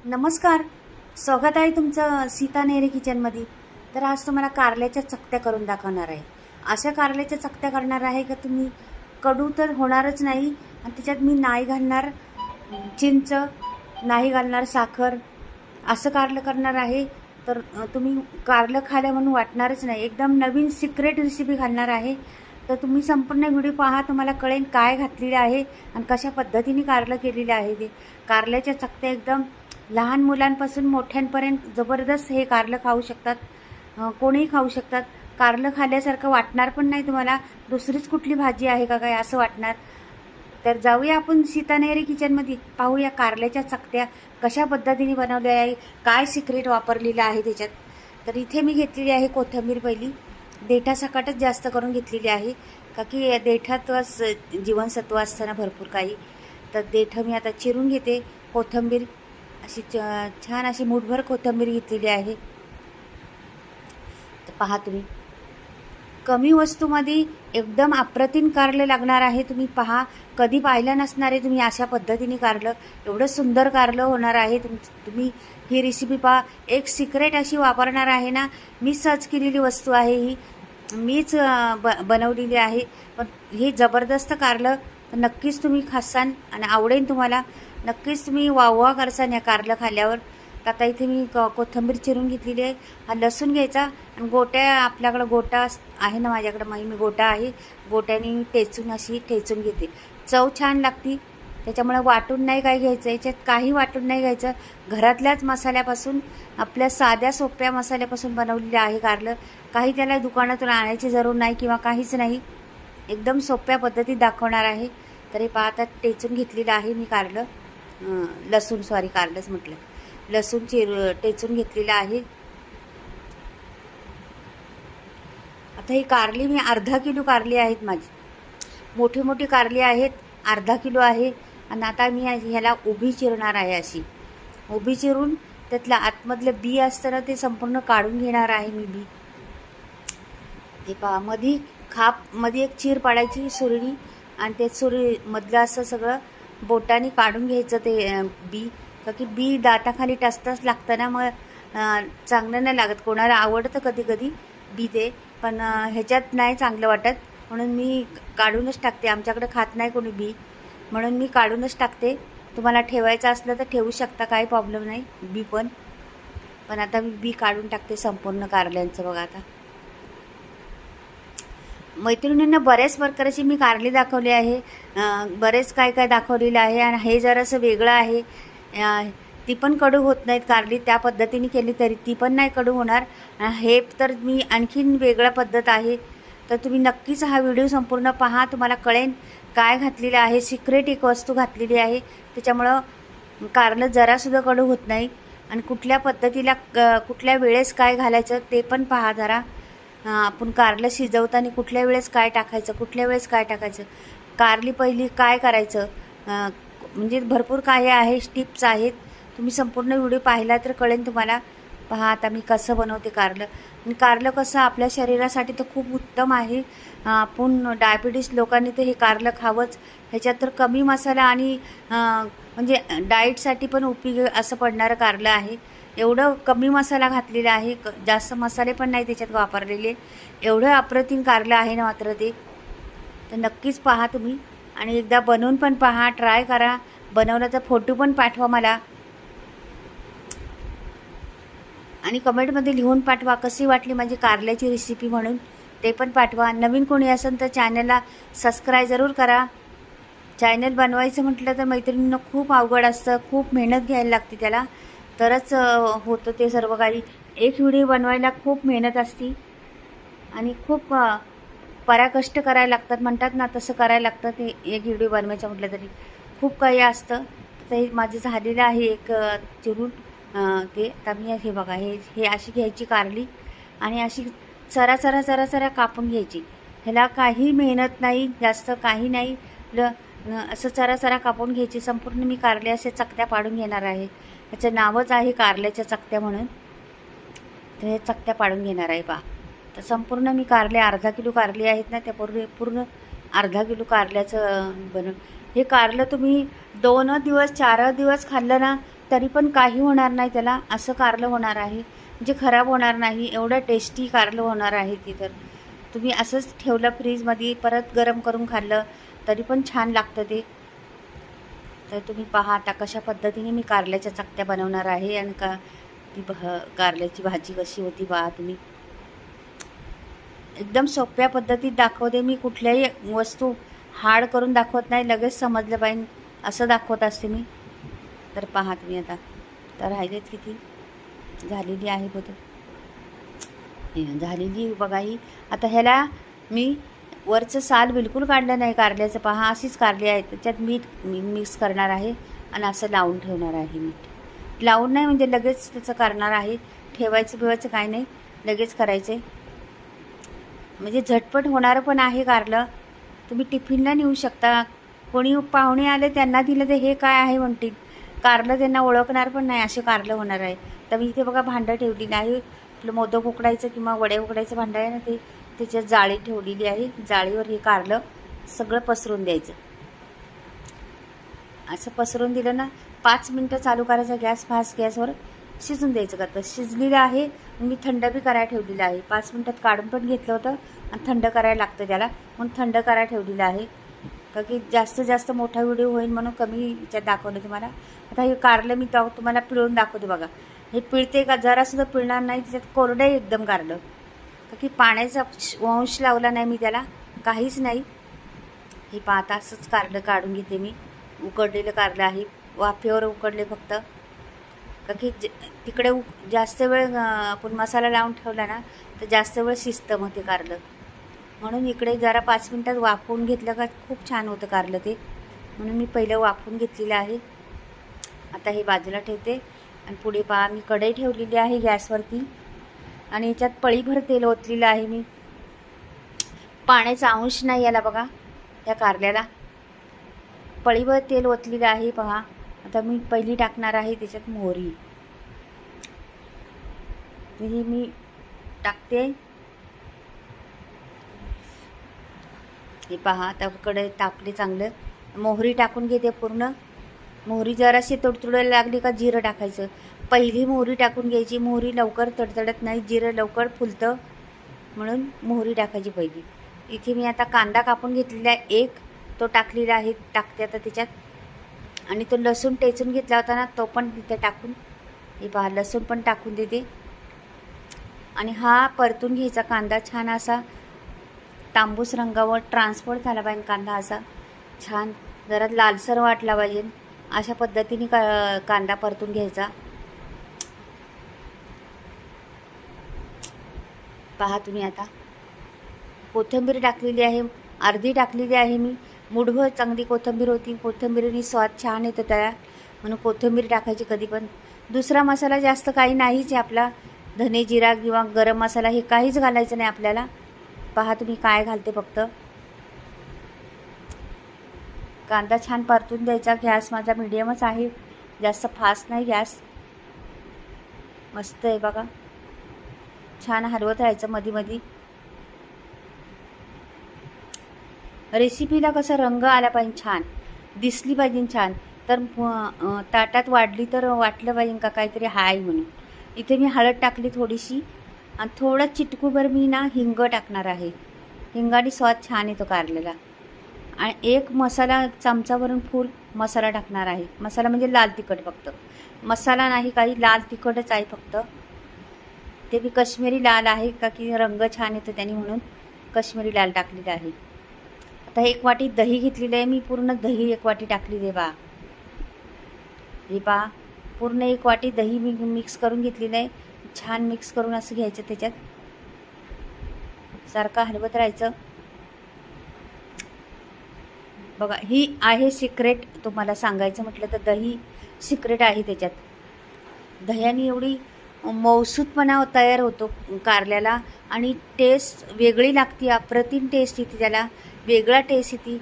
नमस्कार. स्वागत आहे तुमचं सीता नेहरे किचनमध्ये. तर आज तुम्हाला कारल्याच्या चकत्या करून दाखवणार आहे. अशा कारल्याच्या चकत्या करणार आहे का तुम्ही कडू तर होणारच नाही आणि त्याच्यात मी नाही घालणार चिंच, नाही घालणार साखर, असं कारलं करणार आहे. तर तुम्ही कारलं खाल्लं म्हणून वाटणारच नाही. एकदम नवीन सिक्रेट रेसिपी घालणार आहे. तर तुम्ही संपूर्ण व्हिडिओ पहा, तुम्हाला कळेल काय घातलेलं आहे आणि कशा पद्धतीने कारलं केलेलं आहे. ते कारल्याच्या चकत्या एकदम लहान मुलांपासून मोठ्यांपर्यंत जबरदस्त हे कारलं खाऊ शकतात. कोणीही खाऊ शकतात. कारलं खाल्ल्यासारखं वाटणार पण नाही तुम्हाला. दुसरीच कुठली भाजी आहे का काय असं वाटणार. तर जाऊया आपण सीता नेहरे किचनमध्ये, पाहूया कारल्याच्या चकत्या कशा पद्धतीने बनवल्या आहे, काय सिक्रेट वापरलेलं आहे त्याच्यात. तर इथे मी घेतलेली आहे कोथिंबीर. पहिली देठासकटच जास्त करून घेतलेली आहे, का की देठातच जीवनसत्व असताना भरपूर काही. तर देठं मी आता चिरून घेते. कोथिंबीर अशी छान अशी मूठभर कोथिंबीर घेतलेली आहे. तर पहा तुम्ही, कमी वस्तूमध्ये एकदम अप्रतिम कारलं लागणार आहे. तुम्ही पहा, कधी पाहिलं नसणार आहे तुम्ही अशा पद्धतीने कारलं. एवढं सुंदर कारलं होणार आहे. तुम्ही ही रेसिपी पहा. एक सिक्रेट अशी वापरणार आहे ना, मी सर्च केलेली वस्तू आहे ही, मीच बनवलेली आहे. पण हे जबरदस्त कारलं नक्कीच तुम्ही खासान आणि आवडेल तुम्हाला. नक्कीच तुम्ही वाह करसान या कारलं खाल्ल्यावर. आता इथे मी कोथिंबीर चिरून घेतलेली आहे. हा लसूण घ्यायचा आणि गोट्या, आपल्याकडं गोटा आहे ना, माझ्याकडं मी गोटा आहे, गोट्याने टेचून अशी ठेचून घेते. चव छान लागते. त्याच्यामुळे वाटून नाही काय घ्यायचं, याच्यात काही वाटून नाही घ्यायचं. घरातल्याच मसाल्यापासून, आपल्या साध्या सोप्या मसाल्यापासून बनवलेलं आहे कारलं. काही त्याला दुकानातून आणायची जरूर नाही किंवा काहीच नाही. एकदम सोप्या पद्धतीत दाखवणार आहे. तर हे पाहता टेचून घेतलेलं आहे मी कारलं. कारलंच म्हटलं. लसूण टेचून घेतलेलं आहे. आता ही कारली मी अर्धा किलो कारली आहेत माझी. मोठी मोठी कारली आहेत, अर्धा किलो आहे. आणि आता मी ह्याला उभी चिरणार आहे. अशी उभी चिरून त्यातलं आतमधलं बी असतं ना, ते संपूर्ण काढून घेणार आहे मी बी. हे पहा, मध्ये एक चीर पाडायची सुरीनी आणि ते सुरीमधलं असं सगळं बोटाने काढून घ्यायचं ते बी. का की बी दाताखाली टचटच लागतं ना, मग चांगलं नाही लागत. कोणाला आवडतं कधी कधी बी ते, पण ह्याच्यात नाही चांगलं वाटत, म्हणून मी काढूनच टाकते. आमच्याकडे खात नाही कोणी बी, म्हणून मी काढूनच टाकते. तुम्हाला ठेवायचं असलं तर ठेवू शकता, काही प्रॉब्लेम नाही बी पण आता मी बी काढून टाकते संपूर्ण कारल्यांचं. बघा आता मैत्रिणींना बऱ्याच प्रकारची मी कारली दाखवली आहे, बरेच काय काय दाखवलेलं आहे. आणि हे जरासं वेगळं आहे. ती पण कडू होत नाहीत कारली, त्या पद्धतीने केली तरी ती पण नाही कडू होणार. हे तर मी आणखीन वेगळा पद्धत आहे. तर तुम्ही नक्कीच हा व्हिडिओ संपूर्ण पहा, तुम्हाला कळेल काय घातलेलं आहे. सिक्रेट एक वस्तू घातलेली आहे, त्याच्यामुळं कारलं जरासुद्धा कडू होत नाही. आणि कुठल्या पद्धतीला कुठल्या वेळेस काय घालायचं ते पण पहा जरा. आपण कारलं शिजवताना कुठल्या वेळेस काय टाकायचं, कुठल्या वेळेस काय टाकायचं, कारली पहिली काय करायचं, म्हणजे भरपूर काय आहे, टिप्स आहेत. तुम्ही संपूर्ण व्हिडिओ पाहिला तर कळेल तुम्हाला. पहा आता मी कसं बनवते कारलं. आणि कारलं कसं आपल्या शरीरासाठी तर खूप उत्तम आहे. आपण डायबिटीस लोकांनी तर हे कारलं खावंच. ह्याच्यात तर कमी मसाला आणि म्हणजे डाएटसाठी पण उपयोगी असं पडणारं कारलं आहे. एवढं कमी मसाला घातलेला आहे, जास्त मसाले पण नाही त्याच्यात वापरलेले. एवढं अप्रतिम कारलं आहे ना मात्र ते. तर नक्कीच पहा तुम्ही आणि एकदा बनवून पण पहा, ट्राय करा. बनवण्याचा फोटो पण पाठवा मला आणि कमेंटमध्ये लिहून पाठवा कशी वाटली माझी कारल्याची रेसिपी म्हणून, ते पण पाठवा. नवीन कोणी असेल तर चॅनलला सबस्क्राईब जरूर करा. चॅनल बनवायचं म्हटलं तर मैत्रिणींना खूप अवघड असतं, खूप मेहनत घ्यायला लागते त्याला, तरच होतं ते सर्व काही. एक व्हिडिओ बनवायला खूप मेहनत असते आणि खूप पराकष्ट करायला लागतात म्हणतात ना, तसं करायला लागतं. ते एक व्हिडिओ बनवायचं म्हटलं तरी खूप काही असतं. तर हे माझं झालेलं आहे एक चिरून ते. आता मी हे बघा, हे अशी घ्यायची कारली आणि अशी चरा कापून घ्यायची. ह्याला काही मेहनत नाही, जास्त काही नाही. असं चरा कापून घ्यायची. संपूर्ण मी कारले असे चकत्या पाडून घेणार आहे. त्याचं नावच आहे कारल्याच्या चकत्या म्हणून. तर हे चकत्या पाडून घेणार आहे पहा. तर संपूर्ण मी कारले, अर्धा किलो कारली आहेत ना, त्या पूर्ण अर्धा किलो कारल्याचं बनवून. हे कारलं तुम्ही 2 दिवस 4 दिवस खाल्लं ना तरी पण काही होणार नाही त्याला, असं कारलं होणार आहे. म्हणजे खराब होणार नाही, एवढं टेस्टी कारलं होणार आहे ती. तर तुम्ही असंच ठेवलं फ्रीजमध्ये, परत गरम करून खाल्लं तरी पण छान लागतं ते. तर तुम्ही पहा आता कशा पद्धतीने मी कारल्याच्या चकत्या बनवणार आहे आणि ती कारल्याची भाजी कशी होती पहा तुम्ही. एकदम सोप्या पद्धतीत दाखवते मी, कुठल्याही वस्तू हार्ड करून दाखवत नाही, लगेच समजलं पाहिजे असं दाखवत असते मी. तर पहा तुम्ही आता. तर राहिलेत किती, झालेली आहे बघ, झालेली बघा ही. आता ह्याला मी वरचं साल बिलकुल काढलं नाही कारल्याचं, पहा अशीच कारली आहे. त्याच्यात मीठ मिक्स करणार आहे आणि असं लावून ठेवणार आहे. मीठ लावून नाही म्हणजे लगेच त्याचं करणार आहे, ठेवायचं बिवायचं काय नाही, लगेच करायचं आहे. म्हणजे झटपट होणारं पण आहे कारलं. तुम्ही टिफिनला नेऊ शकता. कोणी पाहुणे आले त्यांना दिलं तर हे काय आहे म्हणतील, कारलं त्यांना ओळखणार पण नाही, असे कारलं होणार आहे. तर मी इथे बघा भांडं ठेवलेलं आहे, आपलं मोदक उकडायचं किंवा वडे उकडायचं भांडं आहे ना ते, त्याच्यात जाळी ठेवलेली आहे. जाळीवर हे कारलं सगळं पसरून द्यायचं. असं पसरून दिलं ना, 5 मिनटं चालू करायचा गॅस, फास्ट गॅसवर शिजून द्यायचं. का तर शिजलेलं आहे. मी थंड बी करायला ठेवलेलं आहे. 5 मिनटात काढून पण घेतलं होतं आणि थंड करायला लागतं त्याला, म्हणून थंड करायला ठेवलेलं आहे. का की जास्त मोठा व्हिडिओ होईल म्हणून कमी याच्यात दाखवलं तुम्हाला. आता हे कारलं मी तुम्हाला पिळून दाखवते बघा. हे पिळते का, जरासुद्धा पिळणार नाही, त्याच्यात कोरडं एकदम कारलं. का की पाण्याचा वंश लावला नाही मी त्याला, काहीच नाही. हे पाहता असंच कारलं काढून घेते मी. उकडलेलं कारलं आहे, वाफेवर उकडले फक्त. का की तिकडे जास्त वेळ आपण मसाला लावून ठेवला ना तर जास्त वेळ शिजतं मग ते कारलं. म्हणून इकडे जरा 5 मिनटात वाफवून घेतलं का खूप छान होतं कारलं ते, म्हणून मी पहिलं वाफवून घेतलेलं आहे. आता हे बाजूला ठेवते आणि पुढे पहा मी कढई ठेवलेली आहे गॅसवरती आणि याच्यात पळीभर तेल ओतलेलं आहे मी. पाण्याचा अंश नाही याला बघा, त्या कारल्याला पळीभर तेल ओतलेलं आहे पहा. आता मी पहिली टाकणार आहे त्याच्यात मोहरी. ही मी टाकते. हे पहा आता कढई तापली चांगलं, मोहरी टाकून घेते पूर्ण. मोहरी जराशी तडतडायला लागली का जिरं टाकायचं. पहिली मोहरी टाकून घ्यायची, मोहरी लवकर तडतडत नाही, जिरं लवकर फुलतं, म्हणून मोहरी टाकायची पहिली. इथे मी आता कांदा कापून घेतलेला आहे एक, तो टाकलेला आहे, टाकते आता त्याच्यात. आणि तो लसूण टेचून घेतला होता ना तो पण तिथे टाकून, हे पहा लसूण पण टाकून देते. आणि हा परतून घ्यायचा कांदा, छान असा तांबूस रंगावर ट्रान्सफर झाला पाहिजे कांदा, असा छान जरा लालसर वाटला पाहिजे, अशा पद्धतीने कांदा परतून घ्यायचा. पहा तुम्ही आता कोथिंबीर टाकलेली आहे, अर्धी टाकलेली आहे मी. मुठभर चांगली कोथिंबीर होती, कोथिंबीरीने स्वाद छान येतो त्याला, म्हणून कोथिंबीर टाकायची कधी पण. दुसरा मसाला जास्त काही नाहीच आहे आपला, धने जिरा किंवा गरम मसाला हे काहीच घालायचं नाही आपल्याला. पहा तुम्ही काय घालते, फक्त कांदा छान परतून द्यायचा. गॅस माझा मीडियमच आहे, जास्त फास्ट नाही गॅस. मस्त आहे बघा, छान हलवत राहायचं मध्ये मध्ये. रेसिपीला कसा रंग आला पाहिजे, छान दिसली पाहिजे छान, तर ताटात वाढली तर वाटलं पाहिजे का काहीतरी हाय म्हणून. इथे मी हळद टाकली थोडीशी आणि थोडं चिटकूभर मी ना हिंग टाकणार आहे. हिंगाने स्वाद छान येतो कारलेला. आणि एक मसाला चमचाभरून फुल मसाला टाकणार आहे. मसाला म्हणजे लाल तिखट, फक्त मसाला नाही काही, लाल तिखटच आहे फक्त. ते बी काश्मीरी लाल आहे का की रंग छान येतो त्याने, म्हणून काश्मीरी लाल टाकलेलं आहे. आता 1 वाटी दही घेतलेली आहे मी, पूर्ण दही 1 वाटी टाकली आहे बा. हे पहा पूर्ण 1 वाटी दही मी मिक्स करून घेतलेलं आहे. छान मिक्स करून असं घ्यायचं, त्याच्यात सारखं हलवत राहायचं. बघा ही आहे सिक्रेट, तुम्हाला सांगायचं म्हटलं तर दही सिक्रेट आहे त्याच्यात. दह्याने एवढी मौसूदपणा तयार होतो कारल्याला आणि टेस्ट वेगळी लागते, अप्रतिम टेस्ट येते त्याला, वेगळा टेस्ट येते.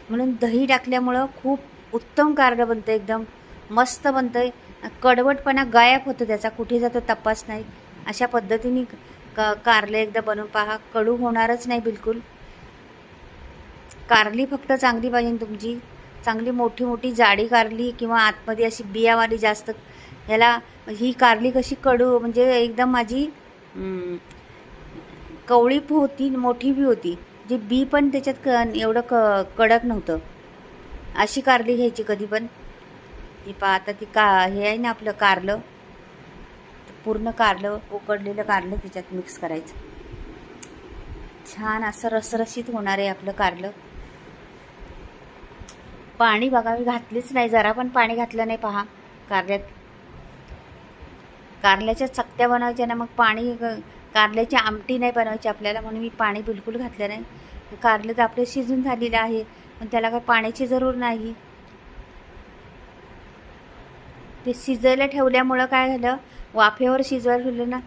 म्हणून दही टाकल्यामुळं खूप उत्तम कारलं बनतं, एकदम मस्त बनतं आहे. कडवटपणा गायब होतो त्याचा, कुठे जातो तपास नाही. अशा पद्धतीने कारले एकदा बनवून पहा, कडू होणारच नाही बिलकुल. कारली फक्त चांगली पाहिजे तुमची, चांगली मोठी मोठी जाडी कारली किंवा आतमध्ये अशी बियावाली जास्त, ह्याला ही कारली कशी कडू म्हणजे एकदम माझी कवळी होती, मोठी बी होती, जे बी पण त्याच्यात एवढं कडक नव्हतं. अशी कारली घ्यायची कधी पण. ती आता ती हे आहे ना आपलं कारलं, पूर्ण कारलं, उकडलेलं कारलं त्याच्यात मिक्स करायचं. छान असं रसरशीत होणार आहे आपलं कारलं. पाणी बघा मी घातलीच नाही, जरा पण पाणी घातलं नाही. पहा कारल्यात, कारल्याच्या चकत्या बनवायच्या ना, मग पाणी, कारल्याची आमटी नाही बनवायची आपल्याला, म्हणून मी पाणी बिलकुल घातलं नाही. कारलं तर आपलं शिजून झालेलं आहे, पण त्याला काय पाण्याची जरूर नाही. ते शिजायला ठेवल्यामुळं काय झालं, वाफेवर शिजवायला ठेवलं ना,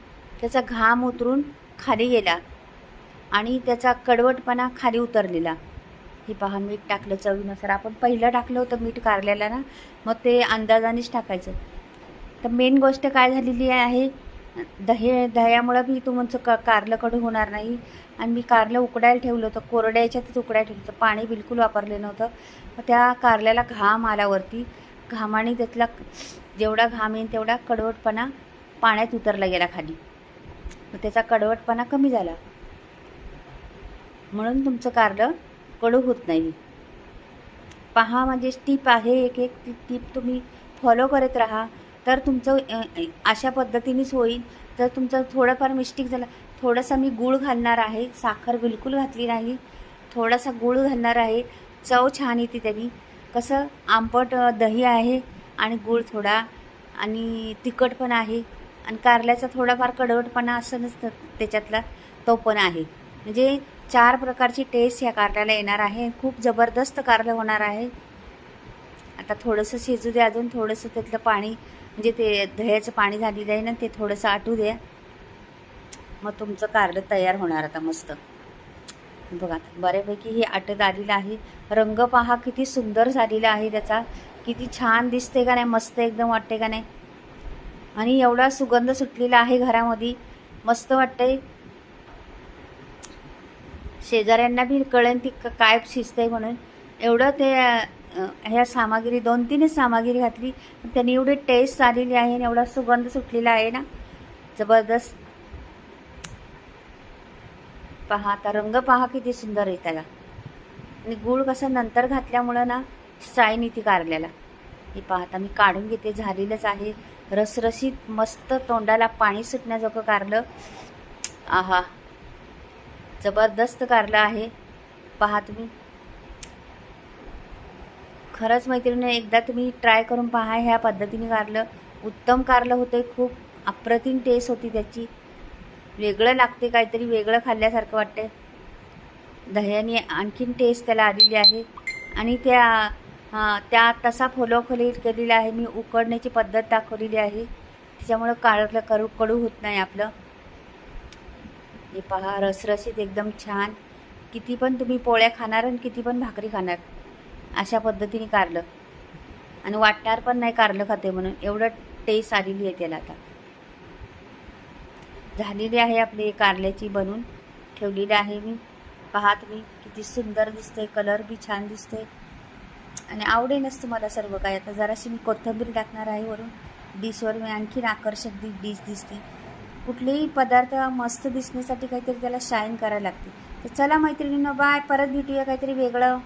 त्याचा घाम उतरून खाली गेला आणि त्याचा कडवटपणा खाली उतरलेला. हे पहा मीठ टाकलं चवीनुसार. आपण पहिलं टाकलं होतं मीठ कारल्याला ना, मग ते अंदाजानेच टाकायचं. तर मेन गोष्ट काय झालेली आहे, दह्यामुळं बी तुमचं कारलं कडू होणार नाही. आणि मी कारलं उकडायला ठेवलं होतं, कोरड्या याच्यातच उकडायला ठेवलं होतं, पाणी बिलकुल वापरलं नव्हतं. मग त्या कारल्याला घाम आला वरती, घामाने त्यातला जेवढा घाम येईल तेवढा कडवटपणा पाण्यात उतरला गेला खाली, मग त्याचा कडवटपणा कमी झाला. म्हणून तुमचं कारलं कडू होत नाही. पहा म्हणजे टीप आहे, एक एक टीप तुम्ही फॉलो करत राहा, तर तुमचं अशा पद्धतीनेच होईल. जर तुमचं थोडंफार मिस्टेक झालं, थोडासा मी गूळ घालणार आहे, साखर बिलकुल घातली नाही, थोडासा गूळ घालणार आहे, चव छान येते त्यानी. कसं आंबट दही आहे आणि गूळ थोडा आणि तिखट पण आहे आणि कारल्याचा थोडाफार कडवटपणा असं नसतं त्याच्यातला, तो पण आहे. म्हणजे 4 प्रकारची टेस्ट ह्या कारल्याला येणार आहे. खूप जबरदस्त कारलं होणार आहे. आता थोडंसं शिजू द्या, अजून थोडंसं त्यातलं पाणी, म्हणजे ते दह्याचं पाणी झालेलं आहे ना, ते थोडंसं आटू द्या, मग तुमचं कारलं तयार होणार आता मस्त. बघा बऱ्यापैकी हे आटत आलेलं आहे. रंग पहा किती सुंदर झालेला आहे त्याचा, किती छान दिसते का नाही, मस्त एकदम वाटते का नाही. आणि एवढा सुगंध सुटलेला आहे घरामध्ये, मस्त वाटतंय. शेजाऱ्यांना बी कळेल ती काय शिजतंय म्हणून. एवढं ते ह्या सामग्री 2-3च सामग्री घातली, त्यांनी एवढी टेस्ट आलेली आहे आणि एवढा सुगंध सुटलेला आहे ना, जबरदस्त. पहा आता रंग पहा किती सुंदर आहे त्याला. आणि गूळ कसं नंतर घातल्यामुळं ना शाईन येते कारल्याला. हे पहा आता मी काढून घेते, झालेलंच आहे. रसरशीत मस्त, तोंडाला पाणी सुटण्याजोगं कारलं. आहा, जबरदस्त कारलं आहे. पहा तुम्ही, खरंच मैत्रिणी एकदा तुम्ही ट्राय करून पहा. ह्या पद्धतीने कारलं, उत्तम कारलं होतं, खूप अप्रतिम टेस्ट होती त्याची. वेगळं लागते, काहीतरी वेगळं खाल्ल्यासारखं वाटते. दह्याने आणखीन टेस्ट त्याला आलेली आहे. आणि त्या तसा फॉलो केलेला आहे मी, उकडण्याची पद्धत दाखवलेली आहे, त्याच्यामुळं कारलं कडू होत नाही आपलं. हे पहा रसरशीत एकदम छान. किती पण तुम्ही पोळ्या खाणार आणि किती पण भाकरी खाणार, अशा पद्धतीने कारलं. आणि वाटणार पण नाही कारलं खाते म्हणून, एवढं टेस्ट आलेली आहे त्याला. आता झालेली आहे आपली कारल्याची, बनवून ठेवलेली आहे मी. पहा तुम्ही किती सुंदर दिसते, कलर बी छान दिसते आणि आवडेलच तुम्हाला सर्व काय. आता जराशी मी कोथिंबीर टाकणार आहे वरून, डिशवर मी आणखीन आकर्षक डिश दिसते. कुठलेही पदार्थ मस्त दिसण्यासाठी काहीतरी त्याला शाईन करायला लागते. तर चला मैत्रिणींनो, बाय. परत भेटूया काहीतरी वेगळं.